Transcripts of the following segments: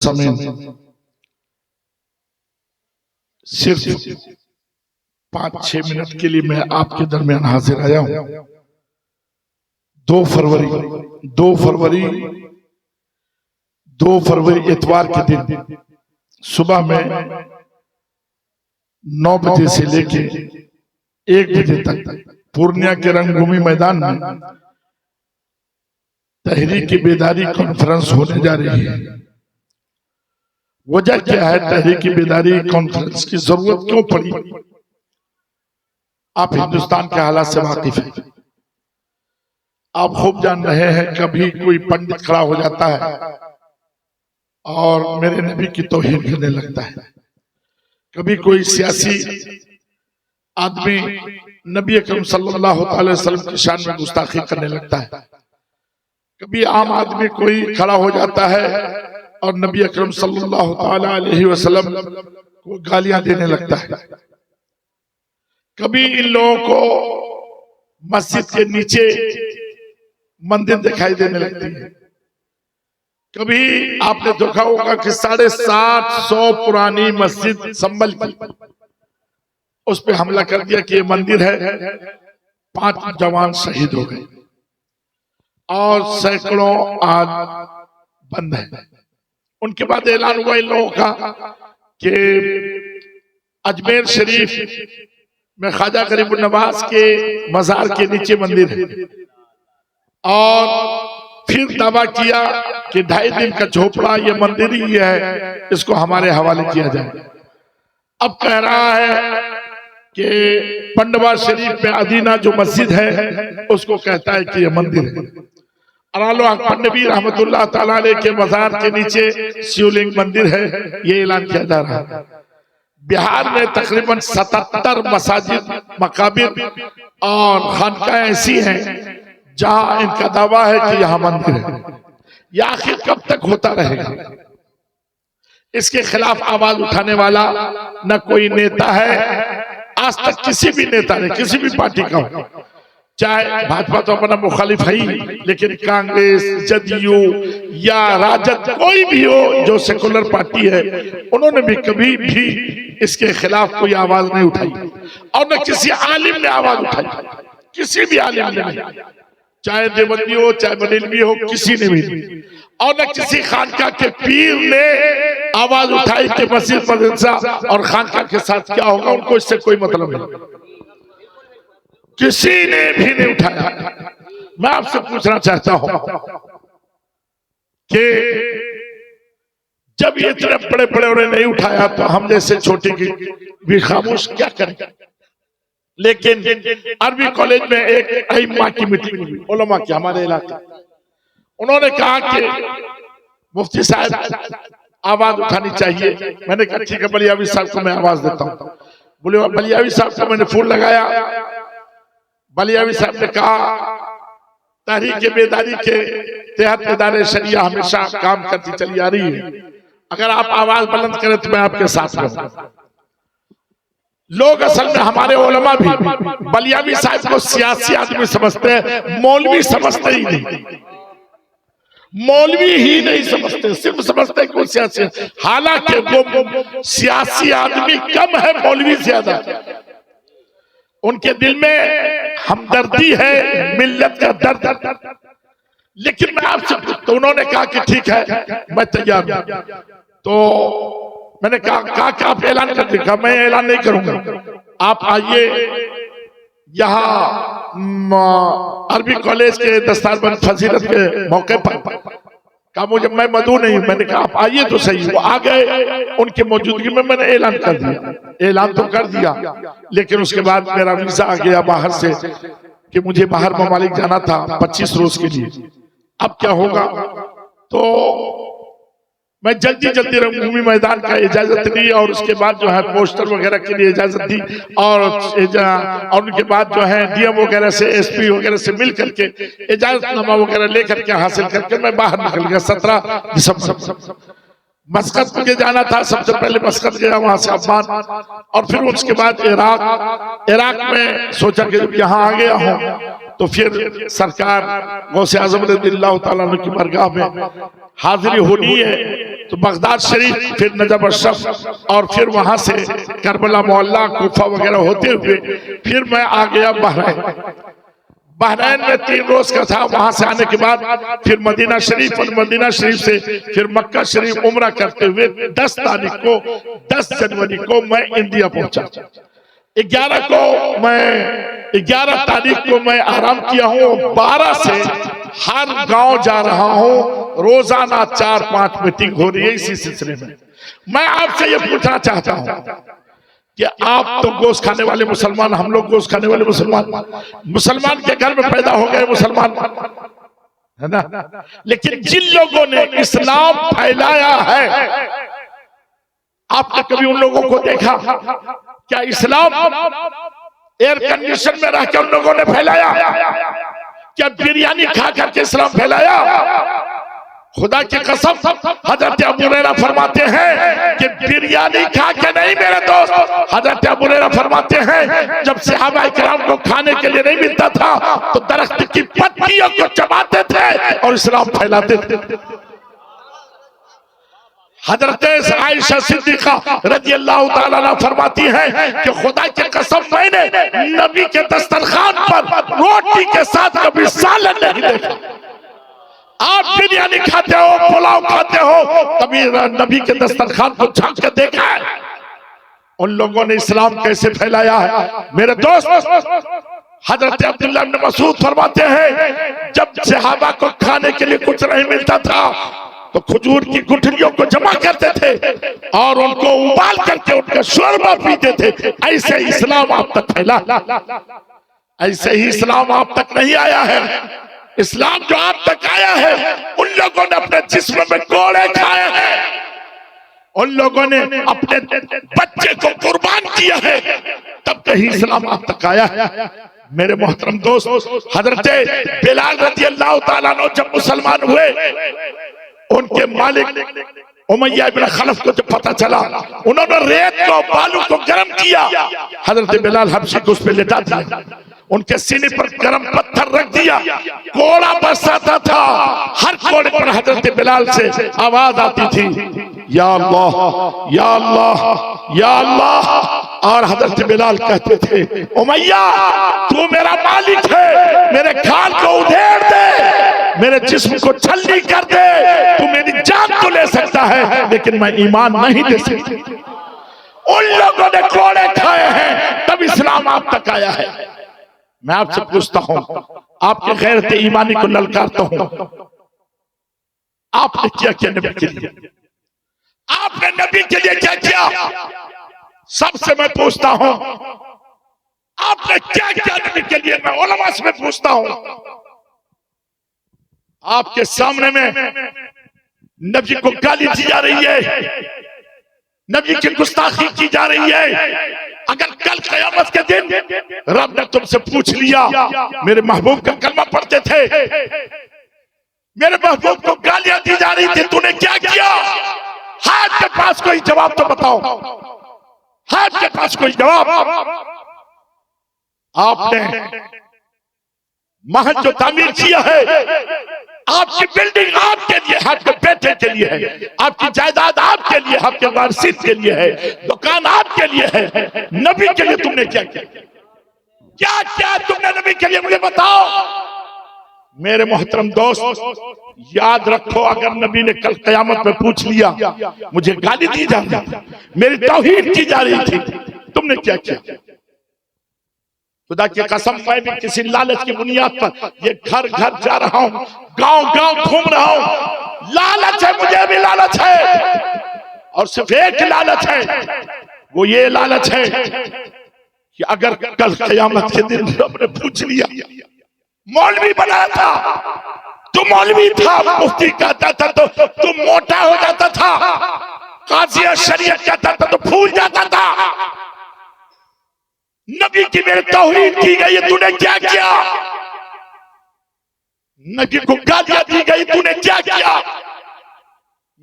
समय सिर्फ 5-6 मिनट के लिए मैं आपके दरमियान हाजिर आया हूं। 2 फरवरी इतवार के दिन सुबह में 9 बजे से लेके 1 बजे तक पूर्णिया के रंगभूमि मैदान में तहरीक बेदारी कॉन्फ्रेंस होने जा रही है। वजह क्या है तहरीक बेदारी कॉन्फ्रेंस की जरूरत क्यों पड़ी? आप हिंदुस्तान के हालात से वाकिफ हैं। आप खूब जान रहे हैं कभी कोई पंडित खड़ा हो जाता है और मेरे नबी की तौहीन करने लगता है, कभी कोई सियासी आदमी नबी अकरम सल्लल्लाहु अलैहि वसल्लम की शान में गुस्ताखी करने लगता है, कभी आम आदमी कोई खड़ा हो जाता है और नबी अकरम सल्लल्लाहु अलैहि वसल्लम को गालियां देने लगता है, कभी इन लोगों को मस्जिद के नीचे मंदिर दिखाई देने लगती है, कभी आपने देखा होगा कि 750 पुरानी मस्जिद संभल की उस पे हमला कर दिया कि ये मंदिर है। 5 जवान शहीद हो गए और सैकड़ों आज बंद है। उनके बाद ऐलान हुआ इन लोगों का कि अजमेर शरीफ में ख्वाजा गरीबुल नवाज के मजार के नीचे मंदिर है और फिर दावा किया कि 2.5 दिन का झोपड़ा ये मंदिर ही है, इसको हमारे हवाले किया जाए। अब कह रहा है कि पंडवा शरीफ में अदीना जो मस्जिद है उसको कहता है कि ये मंदिर है। अरालो पंडवी रहमतुल्लाह ताला अलैह के मजार के नीचे शिवलिंग मंदिर है, ये ऐलान किया जा रहा है। बिहार में तकरीबन 77 मसाजिद मकाबिर और खानकाएं ऐसी हैं जहां इनका दावा है कि यहां मंदिर है। यह आखिर कब तक होता रहेगा? इसके खिलाफ आवाज उठाने वाला न कोई नेता है, आज तक किसी भी नेता ने, किसी भी पार्टी का हो, चाहे भाजपा तो अपना मुखालिफ है ही, लेकिन कांग्रेस, जदयू या राजद कोई भी हो जो सेकुलर पार्टी है, उन्होंने भी कभी भी इसके खिलाफ कोई आवाज नहीं उठाई और न किसी आलिम ने आवाज उठाई, किसी भी आलिम ने नहीं, चाहे देवबंदी हो चाहे बरेलवी हो, किसी ने भी नहीं। और न किसी खानका के पीर ने आवाज उठाई कि मस्जिद मदरसा और खानका के साथ क्या होगा, उनको इससे कोई मतलब नहीं, किसी ने भी नहीं उठाया। मैं आपसे पूछना चाहता हूं कि जब ये इतने बड़े बड़े उन्होंने नहीं उठाया तो हम जैसे छोटे की भी खामोश क्या करें? लेकिन अरबी कॉलेज में एक अइम्मा की मीटिंग हुई, उलमा की, हमारे इलाके, उन्होंने कहा कि मुफ्ती साहब आवाज उठानी चाहिए। मैंने कहा ठीक है बलियावी साहब को मैं आवाज देता हूं। बोले बलियावी साहब को मैंने फोन लगाया, बलियावी साहब ने कहा तहरीक बेदारी के तहत इदारे शरिया हमेशा काम करती चली आ रही है, अगर आप आवाज बुलंद करें तो मैं आपके साथ रहूंगा। लोग असल में हमारे उलमा भी बलियावी साहब को सियासी आदमी समझते हैं, मौलवी समझते ही नहीं, मौलवी ही नहीं समझते, सिर्फ समझते हैं कि वो सियासी, हालांकि वो सियासी आदमी कम है, मौलवी ज्यादा। उनके दिल में हमदर्दी है, मिल्लत का दर्द। लेकिन मैं आपसे, तो उन्होंने कहा कि ठीक है मैं तैयार हूं। तो मैंने कहा कि आप ऐलान कर देगा, मैं ऐलान नहीं करूंगा, आप आइए यहाँ अरबी कॉलेज के दस्तारबंद फजीलत के मौके पर। कहा मुझे, मैं मधु नहीं, मैंने कहा आप आइए तो सही। वो आ गए, उनकी मौजूदगी में मैंने ऐलान कर दिया, ऐलान तो कर दिया, लेकिन उसके बाद मेरा वीजा आ गया बाहर से कि मुझे बाहर ममालिक जाना था 25 रोज के लिए। अब क्या होगा? तो मैं जल्दी जल्दी रंगभूमि मैदान का इजाजत ली और उसके बाद जो है पोस्टर वगैरह के लिए इजाजत दी और उनके बाद जो है डीएम वगैरह से, एसपी वगैरह से मिल करके इजाजतनामा वगैरह लेकर के हासिल करके मैं बाहर निकल गया 17 दिसंबर। मस्कत मुझे जाना था, सबसे पहले मस्कत गया, वहां से अफगान, और फिर उसके बाद इराक में सोचा कि जब यहाँ आ गया हूँ तो फिर सरकार गौसे आजम रज़ियल्लाहु ताला अन्हु की बारगाह में हाजिरी होनी है। तो बगदाद शरीफ, फिर नजफ अशरफ, और फिर वहां से करबला, मोहल्ला, कूफा वगैरह होते हुए फिर मैं आ गया बहरैन। बहरैन में 3 रोज का था। वहां से आने के बाद फिर मदीना शरीफ, और मदीना शरीफ से फिर मक्का शरीफ उम्रा करते हुए 10 तारीख को, 10 जनवरी को मैं इंडिया पहुंचा। 11 तारीख को मैं आराम किया हूँ। 12 से हर गांव जा रहा हूँ, रोजाना 4-5 मीटिंग हो रही है इसी सिलसिले में। मैं आपसे ये पूछना चाहता हूँ कि आप तो गोश्त खाने वाले मुसलमान, हम लोग गोश्त खाने वाले मुसलमान, मुसलमान के घर में पैदा हो गए मुसलमान, है ना। लेकिन जिन लोगों ने इस्लाम फैलाया है, आपने कभी उन लोगों को देखा? क्या इस्लाम एयर कंडीशन में रह के उन लोगों ने फैलाया? क्या बिरयानी खा करके इस्लाम फैलाया? खुदा की कसम, हजरत अबू हुरैरा फरमाते हैं कि बिरयानी खा के नहीं मेरे दोस्त, हजरत अबू हुरैरा फरमाते हैं जब सहाबा किराम को खाने के लिए नहीं मिलता था तो दरख्त की पत्तियों को चबाते थे और इस्लाम फैलाते थे। हजरत आयशा सिद्दीका रज़ियल्लाहु ताला अन्हा फरमाती हैं कि खुदा की कसम, मैंने नबी के दस्तरखान पर रोटी के साथ कभी सालन नहीं देखा। आप बिरयानी खाते हो, पुलाव खाते हो, कभी नबी के दस्तरखान को झांक के देखा है? उन लोगों ने इस्लाम कैसे फैलाया है मेरे दोस्त। हजरत अब्दुल्लाह इब्न मसूद फरमाते हैं जब सहाबा को खाने के लिए कुछ नहीं मिलता था तो खजूर की गुठलियों को जमा करते थे और उनको उबाल करके उनका शोरबा पीते थे। ऐसे इस्लाम आप तक फैला, ऐसे ही इस्लाम आप तक नहीं आया है। इस्लाम जो आप तक आया है, उन लोगों ने अपने जिस्म में कोड़े खाए हैं, उन लोगों ने अपने बच्चे को कुर्बान किया है, तब कहीं इस्लाम आप तक आया है। मेरे मोहतरम दोस्त, हजरत बिलाल रज़ियल्लाहु ताला अन्हु जब मुसलमान हुए, उनके मालिक उमय्या इब्न खलफ को जब पता चला, उन्होंने रेत को, बालू को गर्म किया, हजरत बिलाल हबशी को उस पर लेटा दिया, उनके सीने पर गर्म पत्थर रख दिया, कोड़ा बरसाता था, हर कोड़े पर हजरत बिलाल से आवाज आती थी, या अल्लाह, या अल्लाह, या अल्लाह। और हजरत बिलाल कहते थे, उमय्या तू मेरा मालिक है, मेरे खाल को उधेड़ दे, मेरे जिस्म को छलनी कर दे, तू मेरी जान तो ले सकता है लेकिन मैं ईमान नहीं दे सकती। उन लोगों ने कोड़े खाए हैं, तब इस्लाम आप तक आया है। मैं आपसे पूछता हूं, आपके गैरत ईमानी को ललकारता हूं, आपने क्या किया नबी के लिए? आपने नबी के लिए क्या किया? सबसे मैं पूछता हूं, आपने क्या किया नबी के लिए? मैं उलमा से पूछता हूं। आपके सामने में नबी को गाली दी जा रही है, नबी की गुस्ताखी की जा रही है। अगर कल क़यामत के दिन रब ने तुमसे पूछ लिया, मेरे महबूब का कलमा पढ़ते थे, मेरे महबूब को गालियां दी जा रही थी, तूने क्या किया? हाथ के पास कोई जवाब तो बताओ, हाथ के पास कोई जवाब। आपने महल जो तामीर किया है, आपकी बिल्डिंग आपके लिए, आपके बेटे के लिए है, आपकी जायदाद आपके लिए, आपके वारसीत के लिए है, दुकान आपके लिए है। नबी के लिए तुमने क्या किया? क्या क्या तुमने नबी के लिए? मुझे बताओ। मेरे मोहतरम दोस्त, याद रखो, अगर नबी ने कल क़यामत में पूछ लिया, मुझे गाली दी जा रही थी, मेरी तौहीन की जा रही थी, तुमने क्या किया? खुदा की कसम, मैं भी किसी लालच की बुनियाद पर ये घर घर जा रहा हूं, गांव गांव घूम रहा हूं। लालच है, मुझे भी लालच है, और सिर्फ एक लालच है, वो ये लालच है कि अगर कल क़यामत के दिन रब ने पूछ लिया, मौलवी बनाया था, तू मौलवी था, मुफ्ती कहता था तो तू मोटा हो जाता था, काज़ी शरीयत कहता था तो फूल जाता था। नबी की मेरे तौहीन की गई, तूने क्या किया? नबी को गालियां दी गई, तूने क्या किया?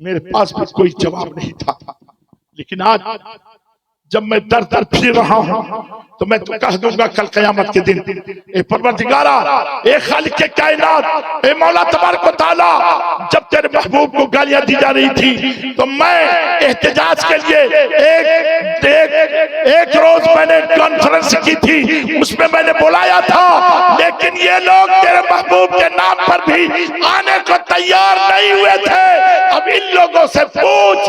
मेरे पास भी कोई जवाब नहीं था। लेकिन आज जब मैं दर दर फिर रहा हूं तो मैं तो कह दूंगा कल कयामत के दिन, ए परवरदिगारा, ए खालिक के कायनात, ए मौला तबारक व तआला, जब तेरे महबूब को गालियां दी जा रही थी तो मैं एहतजाज के लिए एक रोज मैंने कॉन्फ्रेंस की थी, उसमें मैंने बुलाया था, लेकिन ये लोग तेरे महबूब के नाम पर भी आने को तैयार नहीं हुए थे। अब इन लोगों से पूछ,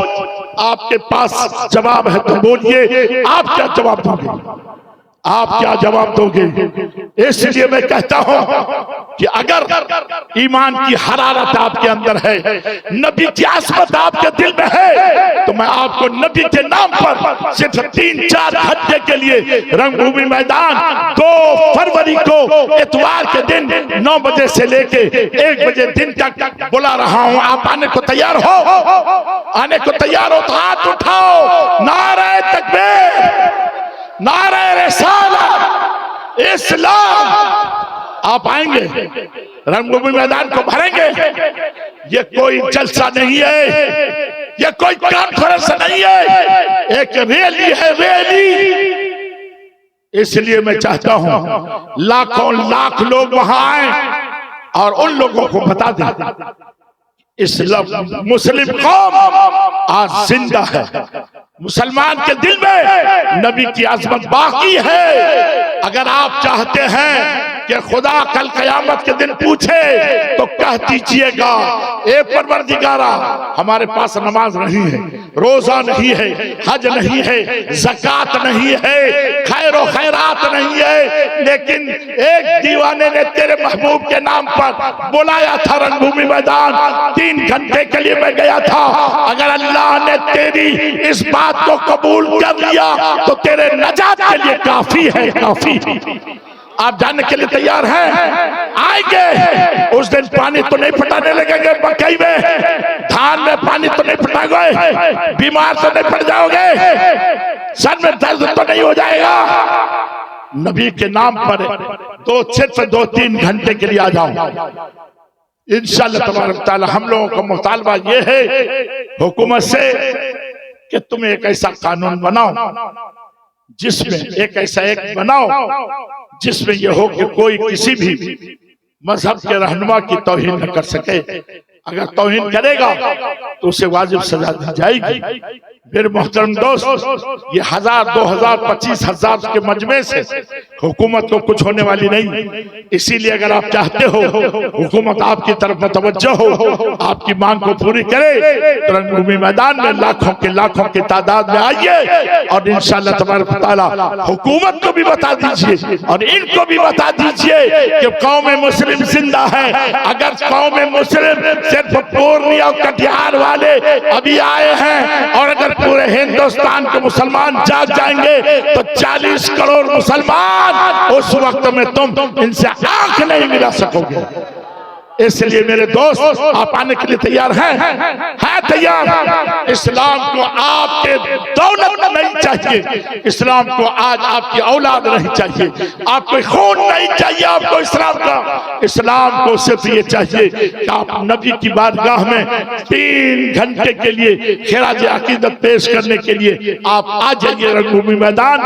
आपके पास जवाब है तो बोलिए, आप क्या जवाब दोगे? आप क्या जवाब दोगे? इसलिए मैं कहता हूं कि अगर ईमान की हरारत आपके अंदर है, नबी की आसमत आपके दिल में है, तो मैं आपको नबी के नाम पर सिर्फ 3-4 घंटे के लिए रंगभूमि मैदान 2 फरवरी को इतवार के दिन 9 बजे से लेके 1 बजे दिन तक बुला रहा हूं। आप आने को तैयार हो? आने को तैयार हो तो हाथ उठाओ। नारे तकबीर, नारे रिसालत, इस्लाम। आप आएंगे, रंगभूमि मैदान को भरेंगे। ये कोई जलसा नहीं है, ये कोई कॉन्फ्रेंस नहीं है, एक रैली है, रैली। इसलिए मैं चाहता हूं लाखों लाख लोग वहां आए और उन लोगों को बता दें इस्लाम, मुस्लिम कौम आज जिंदा है। मुसलमान के दिल में नबी की आज़मत बाकी है। अगर आप चाहते हैं कि खुदा कल कयामत के दिन पूछे तो कह दीजिएगा, ए परवरदिगारा, हमारे पास नमाज नहीं है, रोजा नहीं है, हज नहीं है, ज़कात नहीं है, खैर खैरात नहीं है, लेकिन एक दीवाने ने तेरे महबूब के नाम पर बुलाया था रंगभूमि मैदान। 3 घंटे के लिए मैं गया था। अगर अल्लाह ने तेरी इस बात को कबूल कर लिया तो तेरे नजात के लिए काफी है, काफी। आप जानने के लिए तैयार हैं? आएंगे उस दिन। पानी तो नहीं फटाने लगेंगे मकई में, धान में पानी तो नहीं फटाओगे, बीमार तो नहीं पड़ जाओगे, सर में दर्द तो नहीं हो जाएगा। नबी के नाम पर सिर्फ 2-3 घंटे के लिए आ जाओ। इंशाअल्लाह तबारक तआला हम लोगों का मुतालबा ये है हुकूमत से कि तुम एक ऐसा कानून बनाओ जिसमें एक ऐसा एक्ट बनाओ जिसमें यह हो कि कोई किसी भी मजहब के रहनुमा की तौहीन न कर सके। अगर तौहीन करेगा तो उसे वाजिब सजा दी जाएगी। मेरे मोहतरम दोस्त, ये 1000, 2000, 25,000 के मजमे से हुकूमत को कुछ होने वाली नहीं। इसीलिए अगर आप चाहते हो हुकूमत आपकी तरफ मुतवज्जो हो, आपकी मांग को पूरी करे, तो रंगभूमि मैदान में लाखों की तादाद में आइए और इंशाअल्लाह तबारक तआला हुकूमत को भी बता दीजिए और इनको भी बता दीजिए कि कौम मुस्लिम जिंदा है। अगर कौम मुस्लिम सिर्फ पूर्णिया और कटिहार वाले अभी आए हैं और अगर पूरे हिंदुस्तान के मुसलमान जाग जाएंगे तो 40 करोड़ मुसलमान उस वक्त में तुम इनसे आंख नहीं मिला सकोगे। इसलिए मेरे दोस्त, आप आने के लिए तैयार हैं? तैयार। इस्लाम को आपके दौलत नहीं चाहिए, इस्लाम को आज आपकी औलाद नहीं चाहिए, आपको खून नहीं चाहिए, आपको इस्लाम का। इस्लाम को सिर्फ ये चाहिए कि आप नबी की बारगाह में 3 घंटे के लिए खिराज अकीदत पेश करने के लिए आप आ जाइए रंगभूमि मैदान।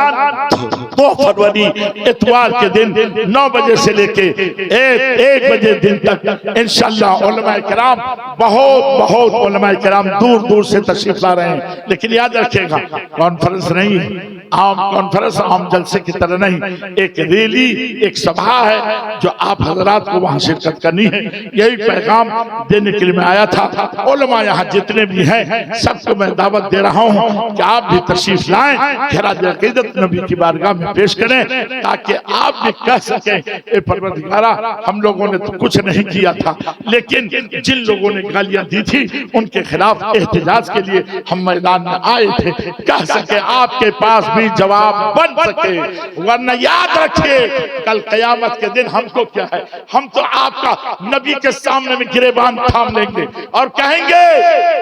2 फरवरी इतवार के दिन 9 बजे से लेके 1 बजे दिन तक इंशाअल्लाह उलमाए किराम, बहुत उलमाए किराम दूर दूर से तशरीफ ला रहे हैं। लेकिन याद रखिएगा, कॉन्फ्रेंस नहीं है, आम कॉन्फ्रेंस, आम जलसे की तरह नहीं, एक रैली, एक सभा है जो आप हजरात को वहां शिरकत करनी है। यही पैगाम देने के लिए मैं आया था। उलमा यहाँ जितने भी हैं सबको मैं दावत दे रहा हूँ कि आप भी तशरीफ लाएं, खिराज अकीदत नबी की बारगाह में पेश करें, ताकि आप भी कह सकें, ए परवरदिगारा, हम लोगों ने तो कुछ नहीं किया था, लेकिन जिन लोगों ने गालियां दी थी उनके खिलाफ एहतजाज के लिए हम मैदान में आए थे। कह सके आपके पास भी जवाब बन सके, वरना याद रखिए कल कयामत के दिन हमको क्या है, हम तो आपका नबी के सामने में गिरेबान थाम लेंगे और कहेंगे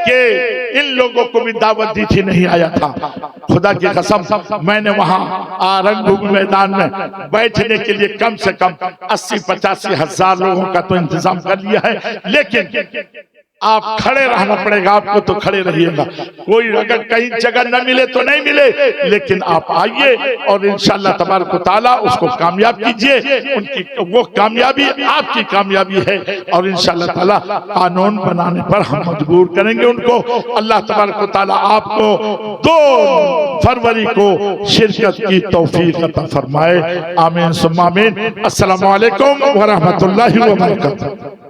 कि इन लोगों को भी दावत दी थी, नहीं आया था। खुदा की कसम, मैंने वहां रंगभूमि मैदान में बैठने के लिए कम से कम 80-85 हजार लोगों का तो इंतजाम कर लिया है, लेकिन आप खड़े रहना पड़ेगा, आपको तो खड़े रहिएगा। कोई अगर कहीं जगह न मिले तो नहीं मिले, लेकिन आप आइए और इंशाअल्लाह तबारक व तआला उसको कामयाब कीजिए। उनकी वो कामयाबी आपकी कामयाबी है और इंशाअल्लाह ताला कानून बनाने पर हम मजबूर करेंगे उनको। अल्लाह तबारक व तआला आपको 2 फरवरी को शिरकत की तौफीक अता फरमाए। आमीन सुम्मा आमीन। अस्सलामु अलैकुम व रहमतुल्लाहि व बरकातहू।